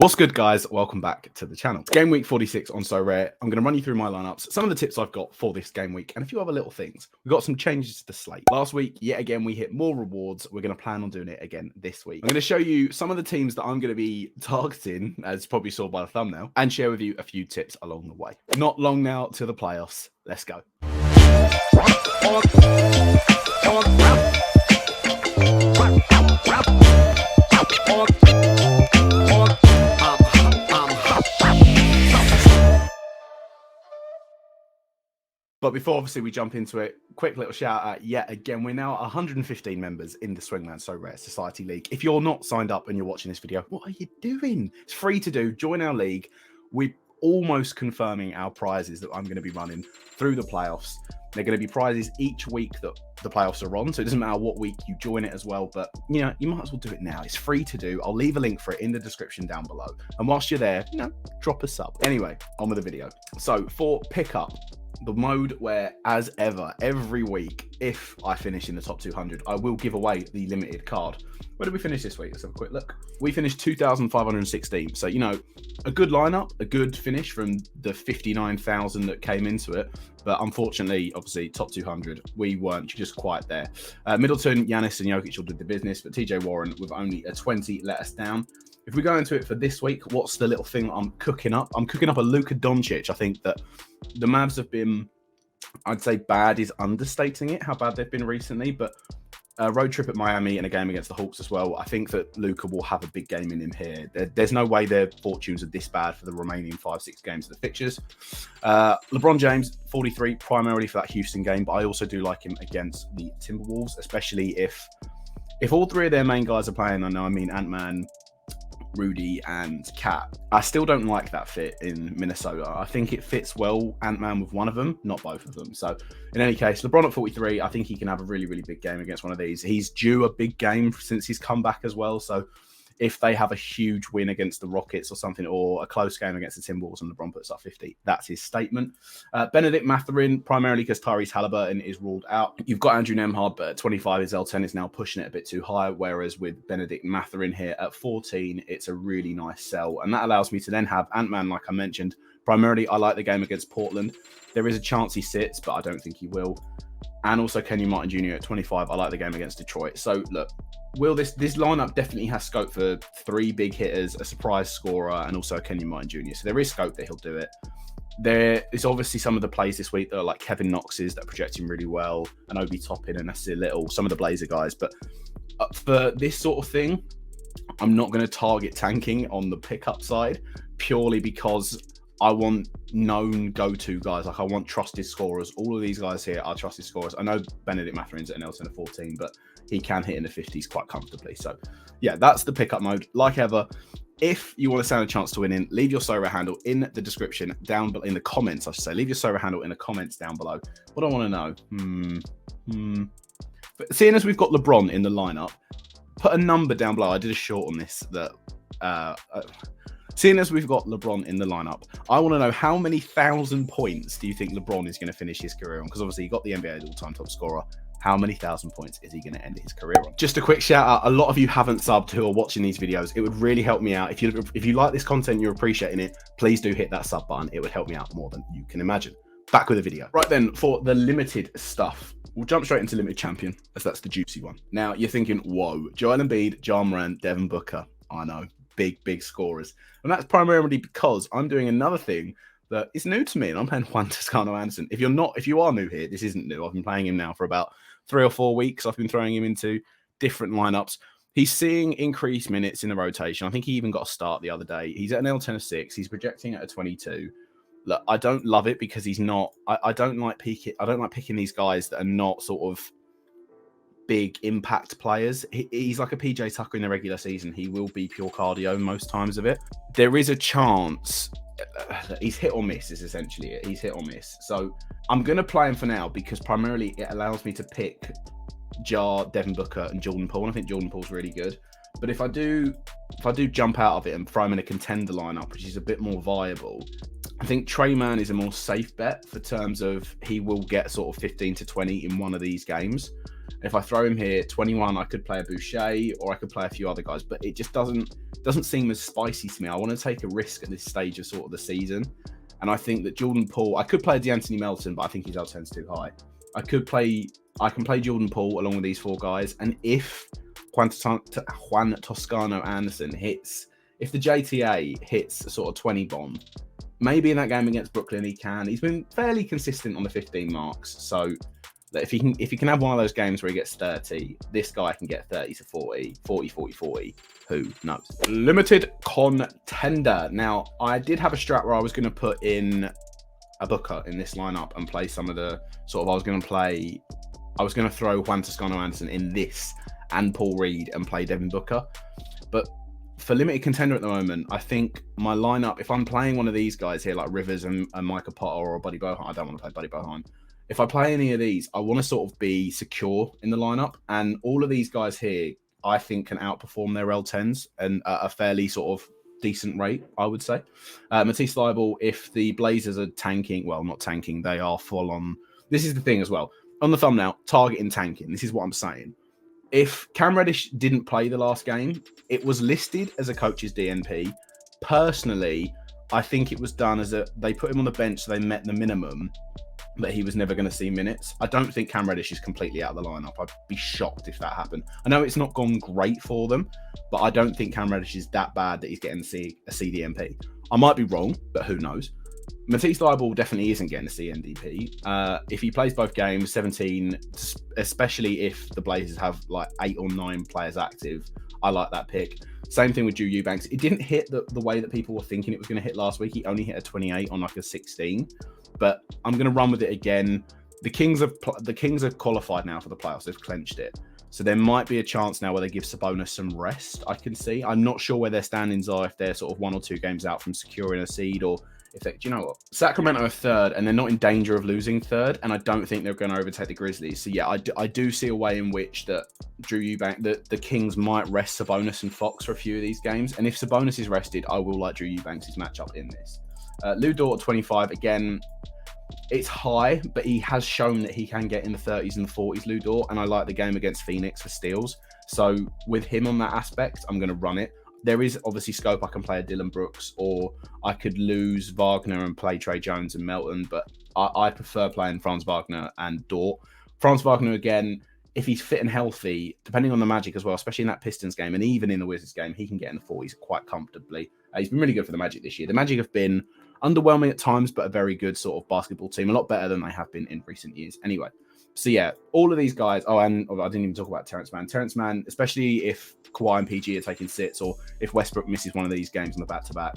What's good, guys? Welcome back to the channel. It's game week 46 on Sorare. I'm going to run you through my lineups, some of the tips I've got for this game week, and a few other little things. We've got some changes to the slate. Last week, yet again, we hit more rewards. We're going to plan on doing it again this week. I'm going to show you some of the teams that I'm going to be targeting, as probably saw by the thumbnail, and share with you a few tips along the way. Not long now to the playoffs. Let's go. But before, obviously, we jump into it, quick little shout out yet again. We're now 115 members in the Swingman Sorare Society League. If you're not signed up and you're watching this video, what are you doing? It's free to do. Join our league. We're almost confirming our prizes that I'm going to be running through the playoffs. They're going to be prizes each week that the playoffs are on. So it doesn't matter what week you join it as well. But, you know, you might as well do it now. It's free to do. I'll leave a link for it in the description down below. And whilst you're there, you know, drop a sub. Anyway, on with the video. So for pickup, the mode where, as ever, every week, if I finish in the top 200, I will give away the limited card. Where did we finish this week? Let's have a quick look. We finished 2,516. So, you know, a good lineup, a good finish from the 59,000 that came into it. But unfortunately, obviously, top 200, we weren't just quite there. Middleton, Giannis, and Jokic all did the business, but TJ Warren with only a 20 let us down. If we go into it for this week, what's the little thing I'm cooking up? I'm cooking up a Luka Doncic. I think that the Mavs have been, I'd say bad is understating it, how bad they've been recently, but a road trip at Miami and a game against the Hawks as well. I think that Luka will have a big game in him here. There's no way their fortunes are this bad for the remaining 5-6 games of the fixtures. LeBron James, 43, primarily for that Houston game, but I also do like him against the Timberwolves, especially if all three of their main guys are playing. I mean Ant-Man, Rudy and Cat. I still don't like that fit in Minnesota. I think it fits well Ant-Man with one of them, not both of them. So in any case, LeBron at 43, I think he can have a really, really big game against one of these. He's due a big game since he's come back as well. So if they have a huge win against the Rockets or something, or a close game against the Timberwolves and LeBron puts up 50, that's his statement. Benedict Mathurin, primarily because Tyrese Halliburton is ruled out. You've got Andrew Nembhard, but at 25, his L10 is now pushing it a bit too high, whereas with Benedict Mathurin here at 14, it's a really nice sell. And that allows me to then have Ant-Man, like I mentioned. Primarily, I like the game against Portland. There is a chance he sits, but I don't think he will. And also Kenyon Martin Jr. at 25. I like the game against Detroit. So look, this lineup definitely has scope for 3 big hitters, a surprise scorer, and also Kenyon Martin Jr. So there is scope that he'll do it. There is obviously some of the plays this week that are like Kevin Knox's that are projecting really well, and Obi Toppin and Nasir Little, some of the Blazer guys. But for this sort of thing, I'm not going to target tanking on the pickup side purely because I want known go-to guys. Like I want trusted scorers. All of these guys here are trusted scorers. I know Benedict Mathurin's at an L10 of 14, but he can hit in the 50s quite comfortably. So yeah, that's the pickup mode. Like ever, if you want to stand a chance to win in, leave your Sorare handle in the description down below, in the comments, I should say. Leave your Sorare handle in the comments down below. What I want to know, But seeing as we've got LeBron in the lineup, put a number down below. I did a short on this that, seeing as we've got LeBron in the lineup, I want to know how many 1,000 points do you think LeBron is going to finish his career on? Because obviously he got the NBA all-time top scorer. How many 1,000 points is he going to end his career on? Just a quick shout out. A lot of you haven't subbed who are watching these videos. It would really help me out. If you like this content, you're appreciating it, please do hit that sub button. It would help me out more than you can imagine. Back with the video. Right then, for the limited stuff, we'll jump straight into limited champion, as that's the juicy one. Now you're thinking, whoa, Joel Embiid, Ja Morant, Devin Booker. I know. Big scorers. And that's primarily because I'm doing another thing that is new to me, and I'm playing Juan Toscano Anderson. If you are new here, this isn't new. I've been playing him now for about 3 or 4 weeks. I've been throwing him into different lineups. He's seeing increased minutes in the rotation. I think he even got a start the other day. He's at an L10 of 6. He's projecting at a 22. Look, I don't love it because he's not. I don't like picking these guys that are not sort of big impact players. He's like a PJ Tucker in the regular season. He will be pure cardio most times of it. There is a chance he's hit or miss is essentially it. He's hit or miss. So I'm going to play him for now because primarily it allows me to pick Ja, Devin Booker and Jordan Poole. And I think Jordan Poole's really good. But if I do jump out of it and throw him in a contender lineup, which is a bit more viable, I think Trey Mann is a more safe bet for terms of he will get sort of 15 to 20 in one of these games. If I throw him here, 21, I could play a Boucher or I could play a few other guys, but it just doesn't seem as spicy to me. I want to take a risk at this stage of sort of the season. And I think that Jordan Poole, I could play D'Anthony Melton, but I think his L10's too high. I can play Jordan Poole along with these 4 guys. And if Juan Toscano Anderson hits, if the JTA hits a sort of 20 bomb, maybe in that game against Brooklyn he can. He's been fairly consistent on the 15 marks. So if he can have one of those games where he gets 30, this guy can get 30 to 40, 40, 40, 40. Who knows? Limited contender. Now, I did have a strat where I was going to put in a Booker in this lineup and play some of the sort of, I was going to throw Juan Toscano Anderson in this and Paul Reed and play Devin Booker. But for limited contender at the moment, I think my lineup, if I'm playing one of these guys here, like Rivers and Micah Potter or Buddy Bohan, I don't want to play Buddy Bohan. If I play any of these, I want to sort of be secure in the lineup. And all of these guys here, I think can outperform their L10s and at a fairly sort of decent rate, I would say. Matisse Thybulle, if the Blazers are tanking, well, not tanking, they are full on. This is the thing as well. On the thumbnail, targeting tanking. This is what I'm saying. If Cam Reddish didn't play the last game, it was listed as a coach's DNP. Personally, I think it was done as they put him on the bench so they met the minimum, that he was never going to see minutes. I don't think Cam Reddish is completely out of the lineup. I'd be shocked if that happened. I know it's not gone great for them, but I don't think Cam Reddish is that bad that he's getting a CDMP. I might be wrong, but who knows? Matisse Thybulle definitely isn't getting a CNDP. If he plays both games, 17, especially if the Blazers have like 8 or 9 players active, I like that pick. Same thing with Drew Eubanks. It didn't hit the way that people were thinking it was going to hit last week. He only hit a 28 on like a 16. But I'm going to run with it again. The Kings have qualified now for the playoffs. They've clenched it. So there might be a chance now where they give Sabonis some rest, I can see. I'm not sure where their standings are, if they're sort of 1 or 2 games out from securing a seed, or if they, do you know what? Sacramento are 3rd, and they're not in danger of losing 3rd, and I don't think they're going to overtake the Grizzlies. So yeah, I do see a way in which that Drew Eubanks, the Kings might rest Sabonis and Fox for a few of these games. And if Sabonis is rested, I will like Drew Eubanks' matchup in this. Lou Dort at 25, again, it's high, but he has shown that he can get in the 30s and the 40s, Lou Dort, and I like the game against Phoenix for steals. So with him on that aspect, I'm going to run it. There is obviously scope. I can play a Dylan Brooks, or I could lose Wagner and play Trey Jones and Melton, but I prefer playing Franz Wagner and Dort. Franz Wagner, again, if he's fit and healthy, depending on the Magic as well, especially in that Pistons game and even in the Wizards game, he can get in the 40s quite comfortably. He's been really good for the Magic this year. The Magic have been underwhelming at times, but a very good sort of basketball team, a lot better than they have been in recent years. Anyway, so yeah, all of these guys. Oh, and I didn't even talk about Terrence Mann. Terrence Mann, especially if Kawhi and PG are taking sits, or if Westbrook misses one of these games on the back-to-back,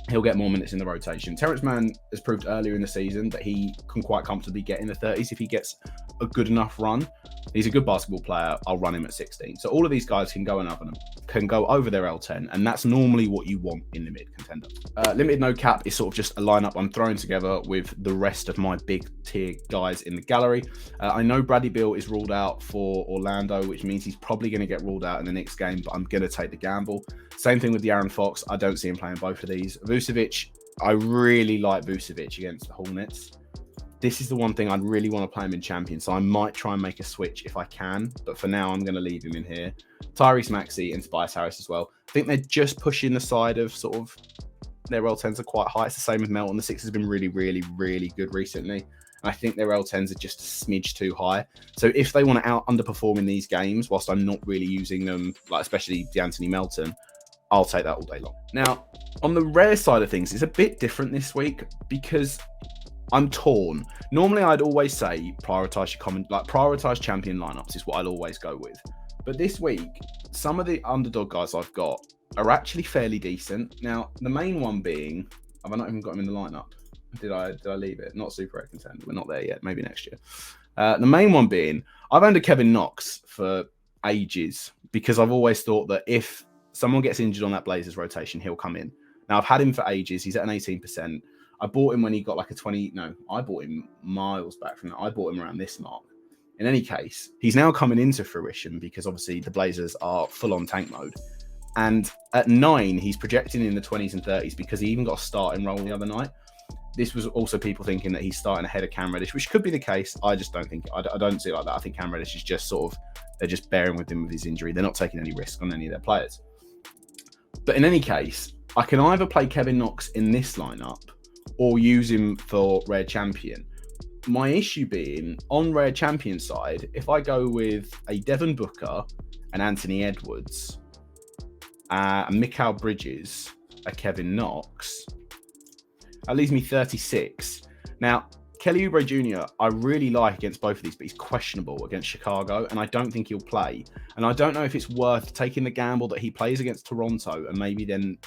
he'll get more minutes in the rotation. Terrence Mann has proved earlier in the season that he can quite comfortably get in the 30s if he gets a good enough run. He's a good basketball player. I'll run him at 16. So all of these guys can go over their L10, and that's normally what you want in limited contender. Limited no cap is sort of just a lineup I'm throwing together with the rest of my big tier guys in the gallery. I know Bradley Beal is ruled out for Orlando, which means he's probably going to get ruled out in the next game, but I'm going to take the gamble. Same thing with De'Aaron Fox. I don't see him playing both of these. Vucevic, I really like Vucevic against the Hornets. This is the one thing I'd really want to play him in Champion, so I might try and make a switch if I can, but for now I'm going to leave him in here. Tyrese Maxey and Tobias Harris as well. I think they're just pushing the side of sort of their L10s are quite high. It's the same with Melton. The Sixers have been really, really, really good recently, and I think their L10s are just a smidge too high. So if they want to underperform in these games, whilst I'm not really using them, like especially D'Anthony Melton, I'll take that all day long. Now, on the rare side of things, it's a bit different this week because I'm torn. Normally, I'd always say prioritize champion lineups is what I'd always go with. But this week, some of the underdog guys I've got are actually fairly decent. Now, the main one being, have I not even got him in the lineup? Did I leave it? Not super rare contender. We're not there yet. Maybe next year. The main one being, I've owned a Kevin Knox for ages because I've always thought that if someone gets injured on that Blazers rotation, he'll come in. Now, I've had him for ages. He's at an 18%. I bought him when he got like a 20. No, I bought him miles back from that. I bought him around this mark. In any case, he's now coming into fruition because obviously the Blazers are full on tank mode. And at 9, he's projecting in the 20s and 30s because he even got a starting role the other night. this was also people thinking that he's starting ahead of Cam Reddish, which could be the case. I just don't think, I don't see it like that. I think Cam Reddish is just sort of, they're just bearing with him with his injury. They're not taking any risk on any of their players. But in any case, I can either play Kevin Knox in this lineup or use him for Rare Champion. My issue being, on Rare Champion side, if I go with a Devin Booker, an Anthony Edwards, a Mikal Bridges, a Kevin Knox, that leaves me 36. Now, Kelly Oubre Jr., I really like against both of these, but he's questionable against Chicago, and I don't think he'll play. And I don't know if it's worth taking the gamble that he plays against Toronto and maybe then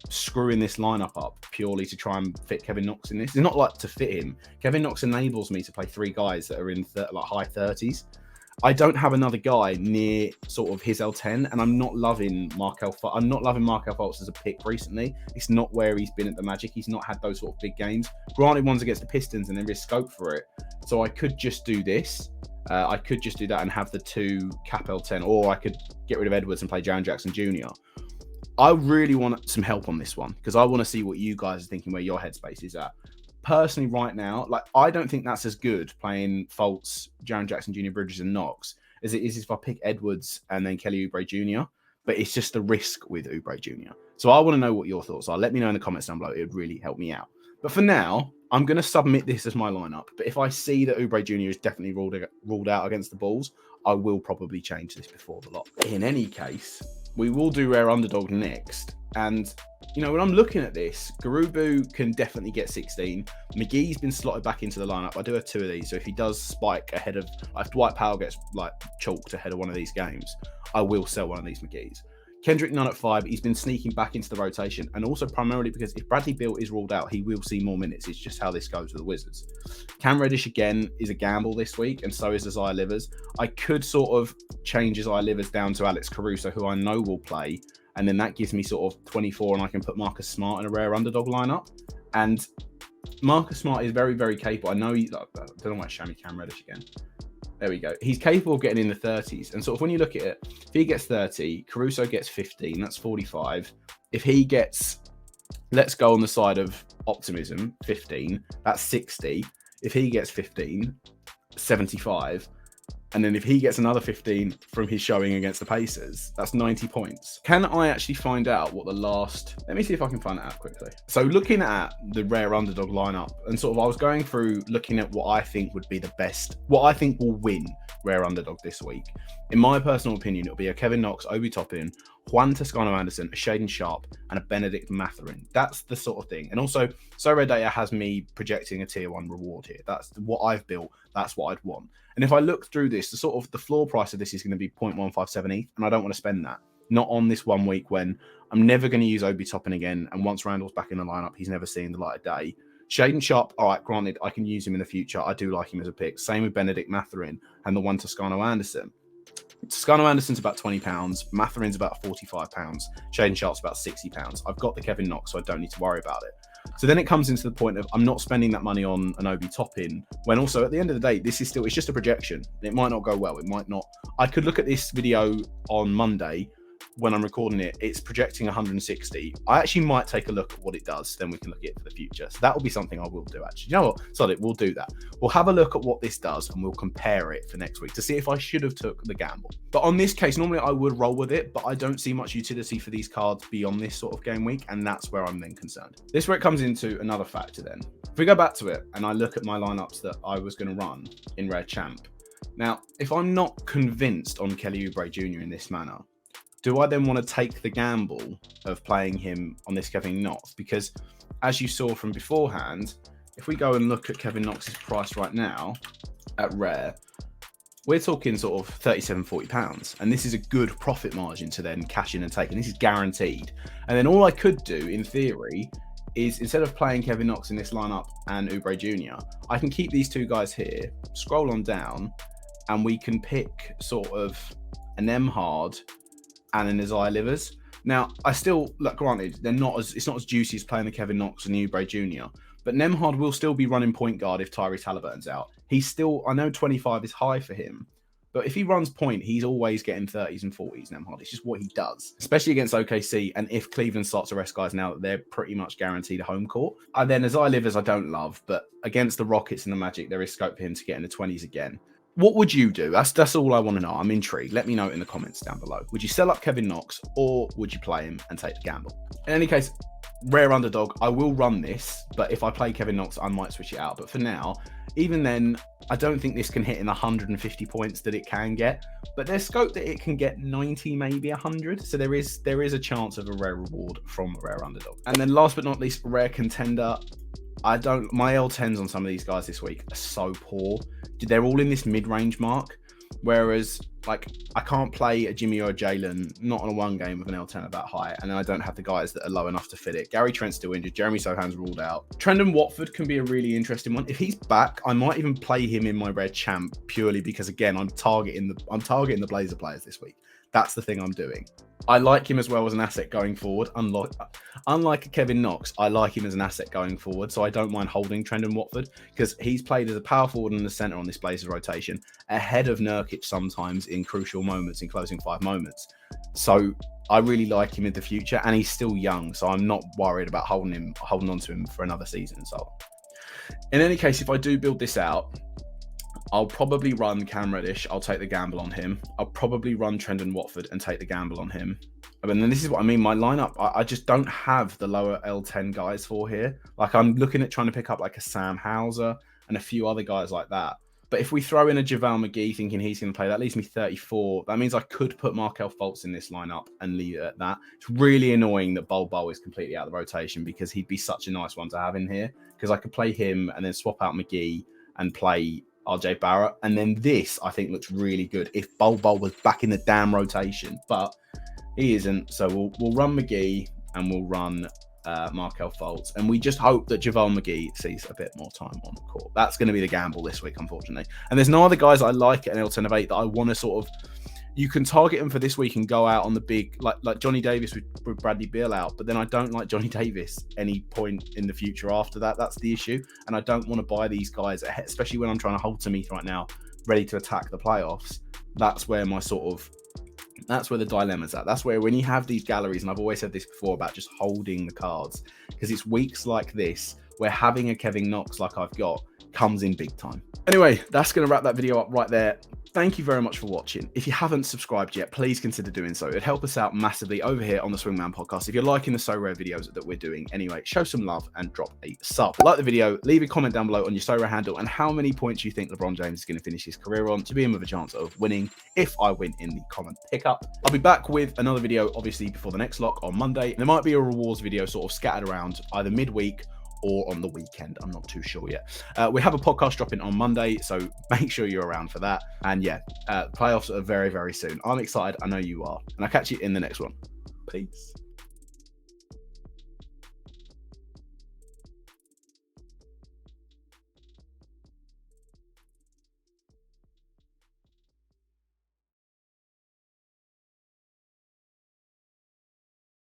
screwing this lineup up purely to try and fit Kevin Knox in this. It's not like to fit him. Kevin Knox enables me to play three guys that are in like high 30s. I don't have another guy near sort of his L10, and I'm not loving Markelle Fultz as a pick recently. It's not where he's been at the Magic. He's not had those sort of big games. Granted, one's against the Pistons, and there is scope for it. So I could just do this. I could just do that and have the two cap L10, or I could get rid of Edwards and play Jaren Jackson Jr. I really want some help on this one because I want to see what you guys are thinking, where your headspace is at. Personally, right now, like, I don't think that's as good playing Fultz, Jaren Jackson Jr., Bridges, and Knox as it is if I pick Edwards and then Kelly Oubre Jr. But it's just the risk with Oubre Jr. So I want to know what your thoughts are. Let me know in the comments down below. It would really help me out. But for now, I'm going to submit this as my lineup. But if I see that Oubre Jr. is definitely ruled out against the Bulls, I will probably change this before the lock. In any case, we will do Rare Underdog next. And, you know, when I'm looking at this, Garubu can definitely get 16. McGee's been slotted back into the lineup. I do have two of these. So if he does spike ahead of, if Dwight Powell gets like chalked ahead of one of these games, I will sell one of these McGee's. Kendrick Nunn at 5. He's been sneaking back into the rotation. And also primarily because if Bradley Beal is ruled out, he will see more minutes. It's just how this goes with the Wizards. Cam Reddish, again, is a gamble this week. And so is Isaiah Livers. I could sort of change Isaiah Livers down to Alex Caruso, who I know will play. And then that gives me sort of 24, and I can put Marcus Smart in a Rare Underdog lineup. And Marcus Smart is very, very capable. I know I don't know why I show me Cam Reddish again. There we go. He's capable of getting in the 30s. And sort of when you look at it, if he gets 30, Caruso gets 15, that's 45. If he gets, let's go on the side of optimism, 15, that's 60. If he gets 15, 75. And then if he gets another 15 from his showing against the Pacers, that's 90 points. Can I actually find out what the last... Let me see if I can find that out quickly. So looking at the Rare Underdog lineup, and sort of I was going through looking at what I think would be the best, what I think will win Rare Underdog this week. In my personal opinion, it'll be a Kevin Knox, Obi Toppin, Juan Toscano-Anderson, a Shaedon Sharpe, and a Benedict Mathurin. That's the sort of thing. And also, Sorare Data has me projecting a tier 1 reward here. That's what I've built. That's what I'd want. And if I look through this, the floor price of this is going to be 0.157 ETH, and I don't want to spend that. Not on this 1 week when I'm never going to use Obi Toppin again, and once Randall's back in the lineup, he's never seen the light of day. Shaedon Sharpe, all right, granted, I can use him in the future. I do like him as a pick. Same with Benedict Mathurin and the one Toscano-Anderson. Toscano-Anderson's about £20. Mathurin's about £45. Shaedon Sharpe's about £60. I've got the Kevin Knox, so I don't need to worry about it. So then it comes into the point of I'm not spending that money on an Obi Toppin, when also at the end of the day, this is still, it's just a projection. It might not go well. It might not. I could look at this video on Monday when I'm recording it. It's projecting 160. I actually might take a look at what it does. Then we can look at it for the future. So that will be something I will do actually. You know what? Sorry, we'll do that. We'll have a look at what this does and we'll compare it for next week to see if I should have took the gamble. But on this case, normally I would roll with it, but I don't see much utility for these cards beyond this sort of game week. And that's where I'm then concerned. This is where it comes into another factor then. If we go back to it and I look at my lineups that I was going to run in Rare Champ. Now, if I'm not convinced on Kelly Oubre Jr. in this manner, do I then want to take the gamble of playing him on this Kevin Knox? Because as you saw from beforehand, if we go and look at Kevin Knox's price right now at Rare, we're talking sort of £37-40. And this is a good profit margin to then cash in and take. And this is guaranteed. And then all I could do in theory is instead of playing Kevin Knox in this lineup and Oubre Jr., I can keep these two guys here, scroll on down, and we can pick sort of an Nembhard and an Isaiah Livers. Now, I still, look, granted, it's not as juicy as playing the Kevin Knox and Oubre Jr., but Nembhard will still be running point guard if Tyrese Halliburton's out. He's still, I know 25 is high for him, But if he runs point, he's always getting 30s and 40s now. It's just what he does, especially against OKC. And if Cleveland starts to rest guys now that they're pretty much guaranteed a home court. And then as I don't love, but against the Rockets and the Magic, there is scope for him to get in the 20s again. What would you do? That's all I want to know. I'm intrigued. Let me know in the comments down below. Would you sell up Kevin Knox or would you play him and take the gamble? In any case, rare underdog, I will run this, but if I play Kevin Knox, I might switch it out. But for now, even then, I don't think this can hit in the 150 points that it can get, but there's scope that it can get 90, maybe 100. So there is a chance of a rare reward from a rare underdog. And then last but not least, rare contender. My L10s on some of these guys this week are so poor. They're all in this mid-range mark. Whereas, like, I can't play a Jimmy or a Jalen, not on a one game with an L10 at that high, and then I don't have the guys that are low enough to fit it. Gary Trent's still injured. Jeremy Sohan's ruled out. Trendon Watford can be a really interesting one. If he's back, I might even play him in my red champ purely because, again, I'm targeting the Blazer players this week. That's the thing I'm doing. I like him as well as an asset going forward. Unlike Kevin Knox, I like him as an asset going forward, so I don't mind holding Trendon Watford because he's played as a power forward and a centre on this Blazers rotation ahead of Nurkic sometimes in crucial moments, in closing 5 moments. So I really like him in the future, and he's still young, so I'm not worried about holding on to him for another season. So in any case, if I do build this out, I'll probably run Cam Reddish. I'll take the gamble on him. I'll probably run Trendon Watford and take the gamble on him. And then this is what I mean. My lineup, I just don't have the lower L10 guys for here. Like, I'm looking at trying to pick up like a Sam Hauser and a few other guys like that. But if we throw in a JaVale McGee thinking he's going to play, that leaves me 34. That means I could put Markelle Fultz in this lineup and leave it at that. It's really annoying that Bol is completely out of the rotation because he'd be such a nice one to have in here. Because I could play him and then swap out McGee and play RJ Barrett. And then this, I think, looks really good if Bol was back in the damn rotation. But he isn't. So we'll run McGee and we'll run Markelle Fultz. And we just hope that JaVale McGee sees a bit more time on the court. That's going to be the gamble this week, unfortunately. And there's no other guys I like at an L10 of 8 that I want to sort of... You can target them for this week and go out on the big, like Johnny Davis with Bradley Beal out, but then I don't like Johnny Davis any point in the future after that. That's the issue. And I don't want to buy these guys, especially when I'm trying to hold to me right now, ready to attack the playoffs. That's where that's where the dilemma's at. That's where when you have these galleries, and I've always said this before about just holding the cards, because it's weeks like this where having a Kevin Knox like I've got comes in big time. Anyway, that's going to wrap that video up right there. Thank you very much for watching. If you haven't subscribed yet, please consider doing so. It'd help us out massively over here on the Swingman podcast. If you're liking the So Rare videos that we're doing anyway, show some love and drop a sub. Like the video, leave a comment down below on your So Rare handle and how many points you think LeBron James is going to finish his career on to be in with a chance of winning if I win in the common pickup. I'll be back with another video, obviously, before the next lock on Monday. There might be a rewards video sort of scattered around either midweek or on the weekend. I'm not too sure yet. We have a podcast dropping on Monday, so make sure you're around for that. And yeah, playoffs are very, very soon. I'm excited. I know you are. And I'll catch you in the next one. Peace.